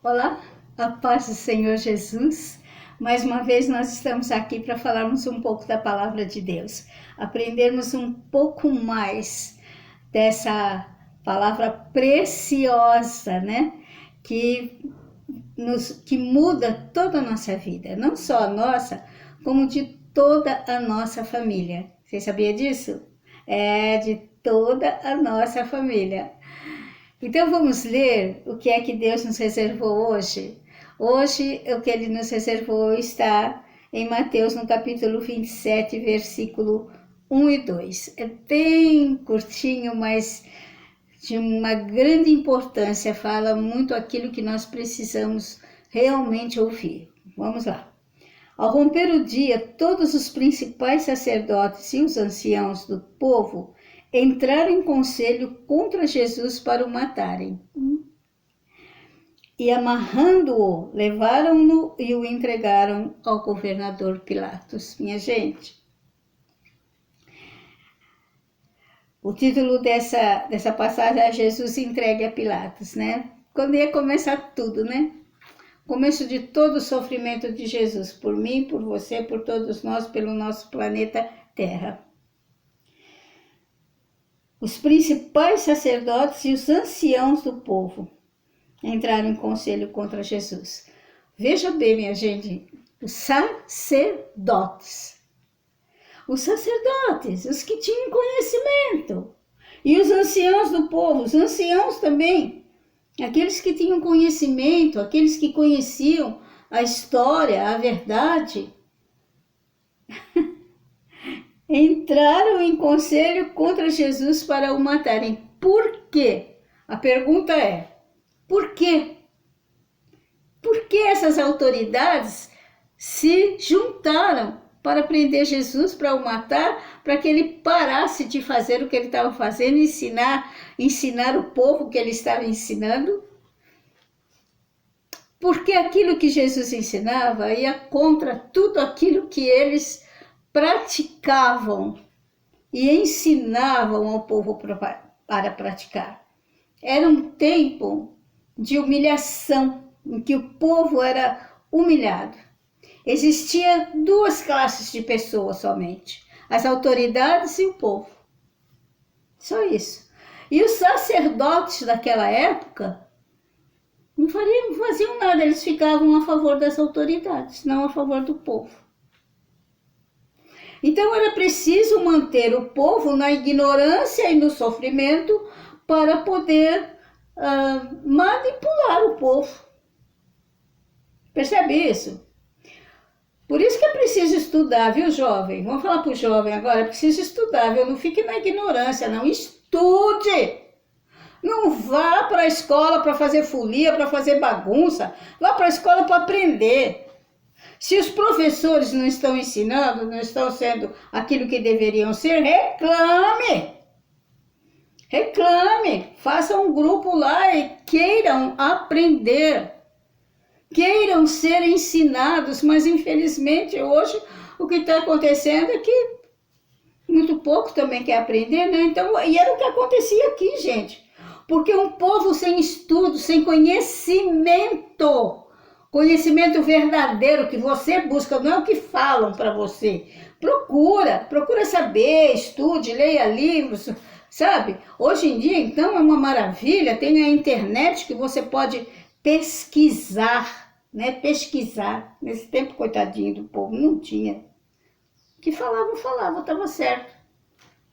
Olá, a paz do Senhor Jesus. Mais uma vez nós estamos aqui para falarmos um pouco da palavra de Deus, aprendermos um pouco mais dessa palavra preciosa, né? Que muda toda a nossa vida, não só a nossa, como de toda a nossa família. Você sabia disso? É, de toda a nossa família. Então vamos ler o que é que Deus nos reservou hoje. Hoje o que Ele nos reservou está em Mateus no capítulo 27, versículo 1 e 2. É bem curtinho, mas de uma grande importância, fala muito aquilo que nós precisamos realmente ouvir. Vamos lá. Ao romper o dia, todos os principais sacerdotes e os anciãos do povo entraram em conselho contra Jesus para o matarem. E amarrando-o, levaram-no e o entregaram ao governador Pilatos. Minha gente, o título dessa passagem é Jesus entregue a Pilatos, né? Quando ia começar tudo, né? Começo de todo o sofrimento de Jesus, por mim, por você, por todos nós, pelo nosso planeta Terra. Os principais sacerdotes e os anciãos do povo entraram em conselho contra Jesus. Veja bem, minha gente, os sacerdotes. Os sacerdotes, os que tinham conhecimento. E os anciãos do povo, os anciãos também. Aqueles que tinham conhecimento, aqueles que conheciam a história, a verdade. Entraram em conselho contra Jesus para o matarem. Por quê? A pergunta é, por quê? Por que essas autoridades se juntaram para prender Jesus, para o matar, para que ele parasse de fazer o que ele estava fazendo, ensinar o povo o que ele estava ensinando? Porque aquilo que Jesus ensinava ia contra tudo aquilo que eles praticavam e ensinavam ao povo para praticar. Era um tempo de humilhação, em que o povo era humilhado. Existia duas classes de pessoas somente, as autoridades e o povo. Só isso. E os sacerdotes daquela época não faziam nada, eles ficavam a favor das autoridades, não a favor do povo. Então era preciso manter o povo na ignorância e no sofrimento para poder manipular o povo. Percebe isso? Por isso que é preciso estudar, viu, jovem? Vamos falar para o jovem agora, é preciso estudar, viu? Não fique na ignorância, não. Estude! Não vá para a escola para fazer folia, para fazer bagunça. Vá para a escola para aprender. Se os professores não estão ensinando, não estão sendo aquilo que deveriam ser, reclame! Reclame! Faça um grupo lá e queiram aprender. Queiram ser ensinados, mas infelizmente hoje o que está acontecendo é que muito pouco também quer aprender, né? Então, e era o que acontecia aqui, gente. Porque um povo sem estudo, sem conhecimento verdadeiro que você busca, não é o que falam para você. Procura saber, estude, leia livros, sabe? Hoje em dia, então, é uma maravilha, tem a internet que você pode pesquisar, né? Pesquisar. Nesse tempo, coitadinho do povo, não tinha. O que falava, estava certo.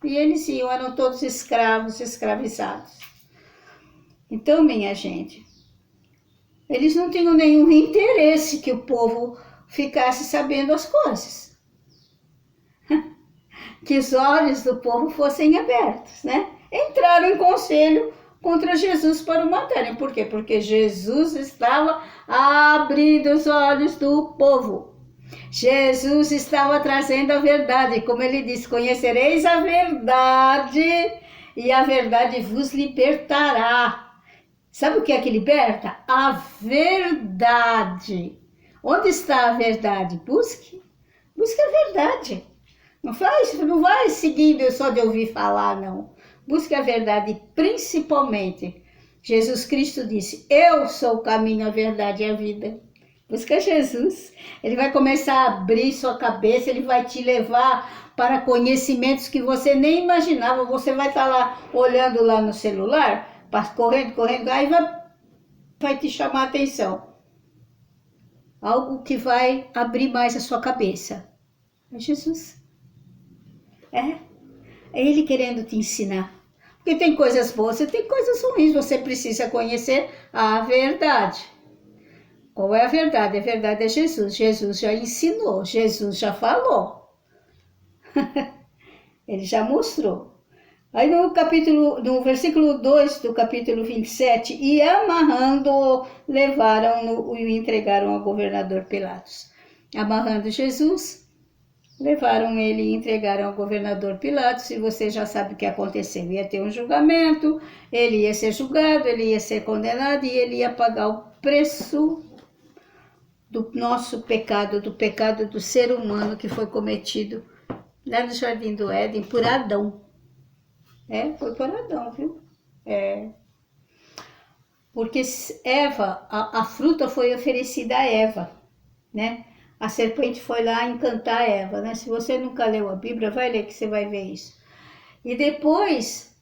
E eles eram todos escravos, escravizados. Então, minha gente, eles não tinham nenhum interesse que o povo ficasse sabendo as coisas. Que os olhos do povo fossem abertos, né? Entraram em conselho contra Jesus para o matarem. Por quê? Porque Jesus estava abrindo os olhos do povo. Jesus estava trazendo a verdade. Como ele disse, conhecereis a verdade e a verdade vos libertará. Sabe o que é que liberta? A verdade. Onde está a verdade? Busque a verdade. Não vai seguindo só de ouvir falar, não. Busque a verdade, principalmente Jesus Cristo disse, eu sou o caminho, a verdade e a vida. Busca Jesus. Ele vai começar a abrir sua cabeça, ele vai te levar para conhecimentos que você nem imaginava. Você vai estar lá olhando lá no celular, correndo, aí vai te chamar a atenção. Algo que vai abrir mais a sua cabeça. É Jesus. É Ele querendo te ensinar. Porque tem coisas boas e tem coisas ruins. Você precisa conhecer a verdade. Qual é a verdade? A verdade é Jesus. Jesus já ensinou. Jesus já falou. Ele já mostrou. Aí no versículo 2 do capítulo 27, e amarrando, levaram-no e o entregaram ao governador Pilatos. Amarrando Jesus, levaram ele e entregaram ao governador Pilatos, e você já sabe o que aconteceu. Ia ter um julgamento, ele ia ser julgado, ele ia ser condenado, e ele ia pagar o preço do nosso pecado, do pecado do ser humano que foi cometido lá no Jardim do Éden por Adão. Foi por Adão, viu? Porque Eva, a fruta foi oferecida a Eva, né? A serpente foi lá encantar Eva, né? Se você nunca leu a Bíblia, vai ler que você vai ver isso. E depois,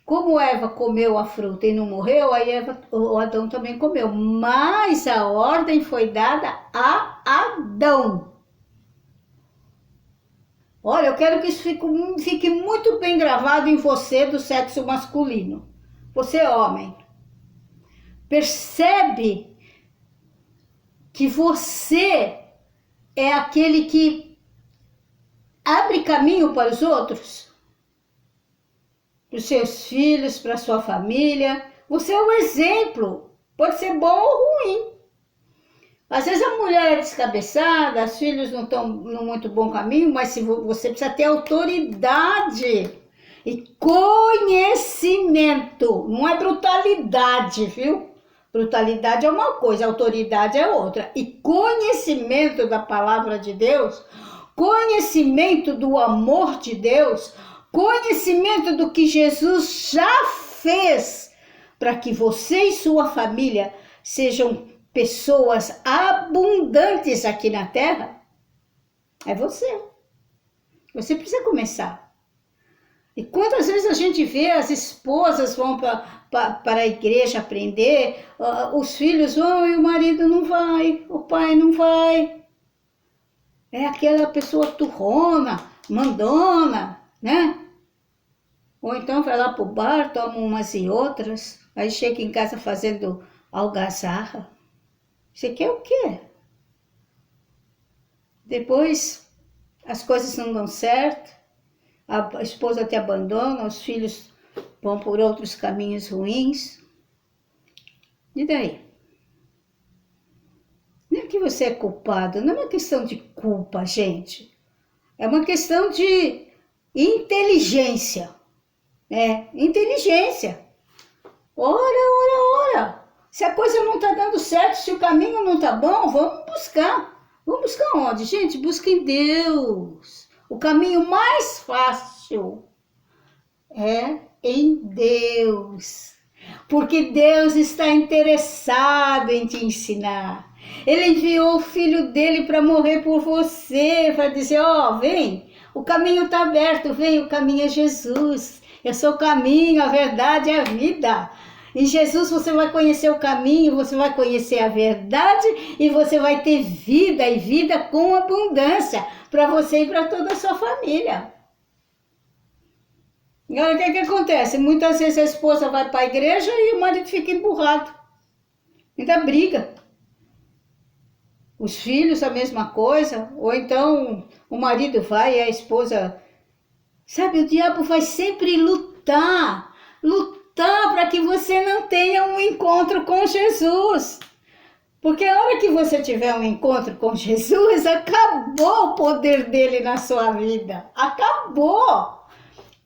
como Eva comeu a fruta e não morreu, aí o Adão também comeu. Mas a ordem foi dada a Adão. Olha, eu quero que isso fique muito bem gravado em você do sexo masculino. Você, homem. Percebe que você é aquele que abre caminho para os outros? Para os seus filhos, para a sua família. Você é o exemplo. Pode ser bom ou ruim. Às vezes a mulher é descabeçada, os filhos não estão no muito bom caminho, mas você precisa ter autoridade e conhecimento. Não é brutalidade, viu? Brutalidade é uma coisa, autoridade é outra. E conhecimento da palavra de Deus, conhecimento do amor de Deus, conhecimento do que Jesus já fez para que você e sua família sejam pessoas abundantes aqui na terra, é você. Você precisa começar. E quantas vezes a gente vê as esposas vão para a igreja aprender, os filhos vão e o marido não vai, o pai não vai. É aquela pessoa turrona, mandona, né? Ou então vai lá pro bar, toma umas e outras, aí chega em casa fazendo algazarra. Você quer o quê? Depois as coisas não dão certo, a esposa te abandona, os filhos vão por outros caminhos ruins. E daí? Não é que você é culpado, não é uma questão de culpa, gente. É uma questão de inteligência. Inteligência. Ora. Se a coisa não está dando certo, se o caminho não está bom, vamos buscar. Vamos buscar onde, gente? Busca em Deus. O caminho mais fácil é em Deus. Porque Deus está interessado em te ensinar. Ele enviou o filho dele para morrer por você, para dizer, vem, o caminho está aberto, vem, o caminho é Jesus. Eu sou o caminho, a verdade e a vida. Em Jesus você vai conhecer o caminho, você vai conhecer a verdade e você vai ter vida e vida com abundância para você e para toda a sua família. Agora, o que acontece? Muitas vezes a esposa vai para a igreja e o marido fica emburrado. Ainda briga. Os filhos, a mesma coisa. Ou então o marido vai e a esposa... Sabe, o diabo vai sempre lutar para que você não tenha um encontro com Jesus. Porque a hora que você tiver um encontro com Jesus, acabou o poder dele na sua vida. Acabou.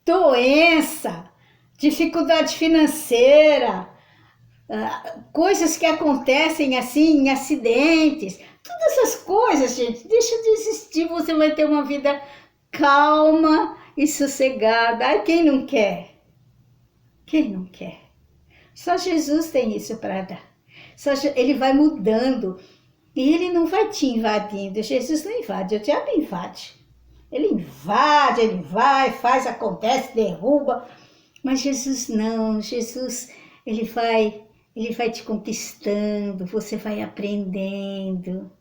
Doença, dificuldade financeira, coisas que acontecem assim em acidentes. Todas essas coisas, gente, deixa de existir. Você vai ter uma vida calma e sossegada. Ai, quem não quer? Quem não quer? Só Jesus tem isso para dar. Ele vai mudando e ele não vai te invadindo. Jesus não invade, o diabo invade. Ele invade, ele vai, faz, acontece, derruba. Mas Jesus não, Jesus, ele vai te conquistando, você vai aprendendo.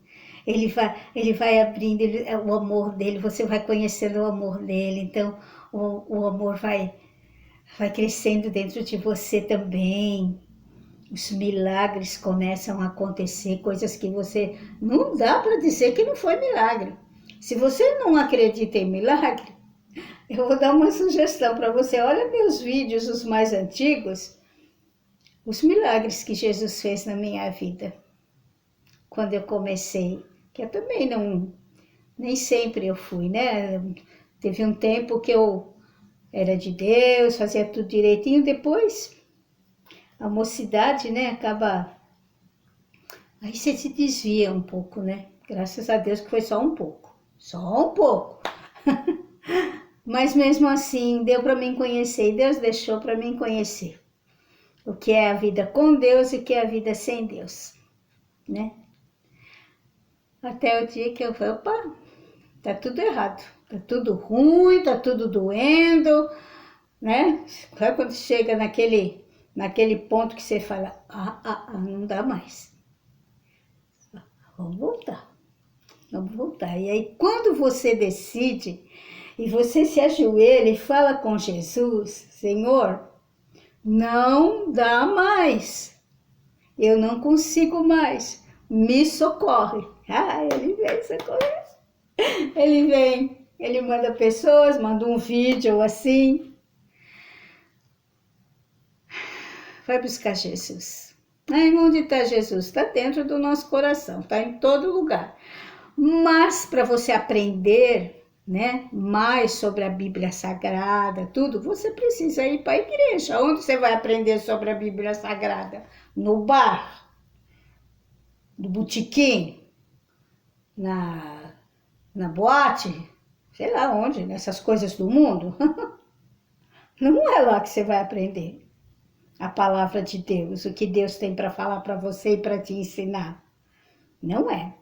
Ele vai abrindo o amor dele, você vai conhecendo o amor dele. Então, o amor vai crescendo dentro de você também. Os milagres começam a acontecer, coisas que você não dá para dizer que não foi milagre. Se você não acredita em milagre, eu vou dar uma sugestão para você. Olha meus vídeos, os mais antigos, os milagres que Jesus fez na minha vida. Quando eu comecei, que eu também nem sempre eu fui, né? Teve um tempo que eu era de Deus, fazia tudo direitinho, depois a mocidade, né, acaba... Aí você se desvia um pouco, né? Graças a Deus que foi só um pouco. Só um pouco. Mas mesmo assim, deu para mim conhecer. E Deus deixou para mim conhecer o que é a vida com Deus e o que é a vida sem Deus, né? Até o dia que eu falei, opa, tá tudo errado. Tá tudo ruim, tá tudo doendo, né? Sabe quando chega naquele ponto que você fala, não dá mais. Vamos voltar. E aí, quando você decide e você se ajoelha e fala com Jesus, Senhor, não dá mais. Eu não consigo mais. Me socorre. Ele vem socorrer. Ele vem. Ele manda pessoas, manda um vídeo assim. Vai buscar Jesus. Aí onde está Jesus? Está dentro do nosso coração, está em todo lugar. Mas para você aprender, né, mais sobre a Bíblia Sagrada, tudo, você precisa ir para a igreja. Onde você vai aprender sobre a Bíblia Sagrada? No bar, no botequim, na boate, sei lá onde, nessas coisas do mundo. Não é lá que você vai aprender a palavra de Deus, o que Deus tem para falar para você e para te ensinar. Não é.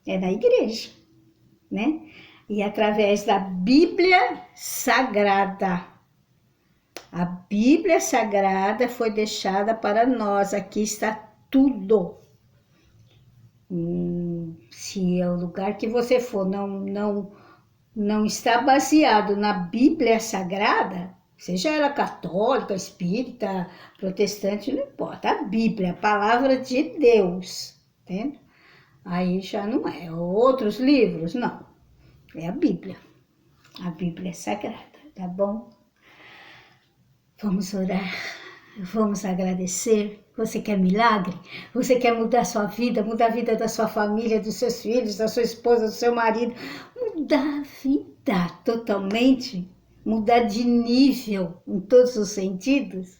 É na igreja, né? E através da Bíblia Sagrada. A Bíblia Sagrada foi deixada para nós. Aqui está tudo. Se é o lugar que você for não está baseado na Bíblia Sagrada, seja ela católica, espírita, protestante, não importa. A Bíblia, a palavra de Deus, entende? Aí já não é. Outros livros, não. É a Bíblia. A Bíblia é sagrada, tá bom? Vamos orar. Vamos agradecer. Você quer milagre? Você quer mudar sua vida, mudar a vida da sua família, dos seus filhos, da sua esposa, do seu marido? Mudar a vida totalmente? Mudar de nível em todos os sentidos?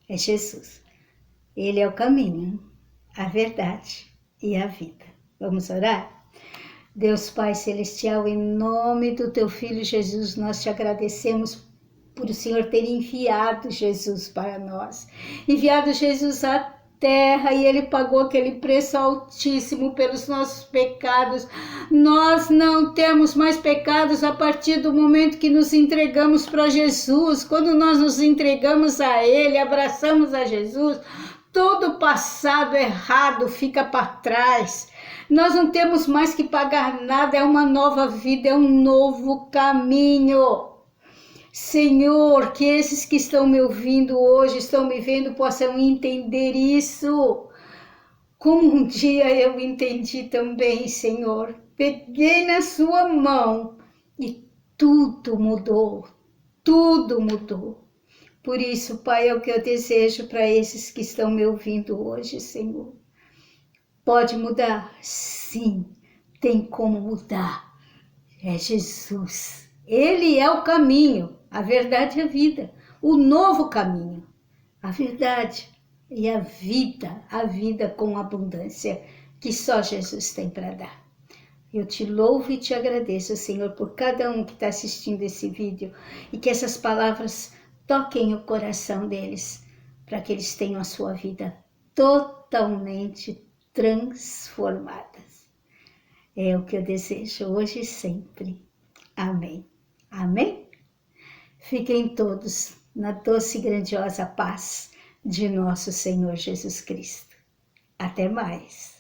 É Jesus. Ele é o caminho, a verdade e a vida. Vamos orar? Deus Pai Celestial, em nome do Teu Filho Jesus, nós te agradecemos por o Senhor ter enviado Jesus para nós. Enviado Jesus à terra e Ele pagou aquele preço altíssimo pelos nossos pecados. Nós não temos mais pecados a partir do momento que nos entregamos para Jesus. Quando nós nos entregamos a Ele, abraçamos a Jesus, todo o passado errado fica para trás. Nós não temos mais que pagar nada, é uma nova vida, é um novo caminho. Senhor, que esses que estão me ouvindo hoje, estão me vendo, possam entender isso. Como um dia eu entendi também, Senhor. Peguei na sua mão e tudo mudou, tudo mudou. Por isso, Pai, é o que eu desejo para esses que estão me ouvindo hoje, Senhor. Pode mudar? Sim, tem como mudar. É Jesus. Ele é o caminho, a verdade e a vida. O novo caminho, a verdade e a vida com abundância que só Jesus tem para dar. Eu te louvo e te agradeço, Senhor, por cada um que está assistindo esse vídeo e que essas palavras toquem o coração deles, para que eles tenham a sua vida totalmente transformadas. É o que eu desejo hoje e sempre. Amém. Amém? Fiquem todos na doce e grandiosa paz de nosso Senhor Jesus Cristo. Até mais.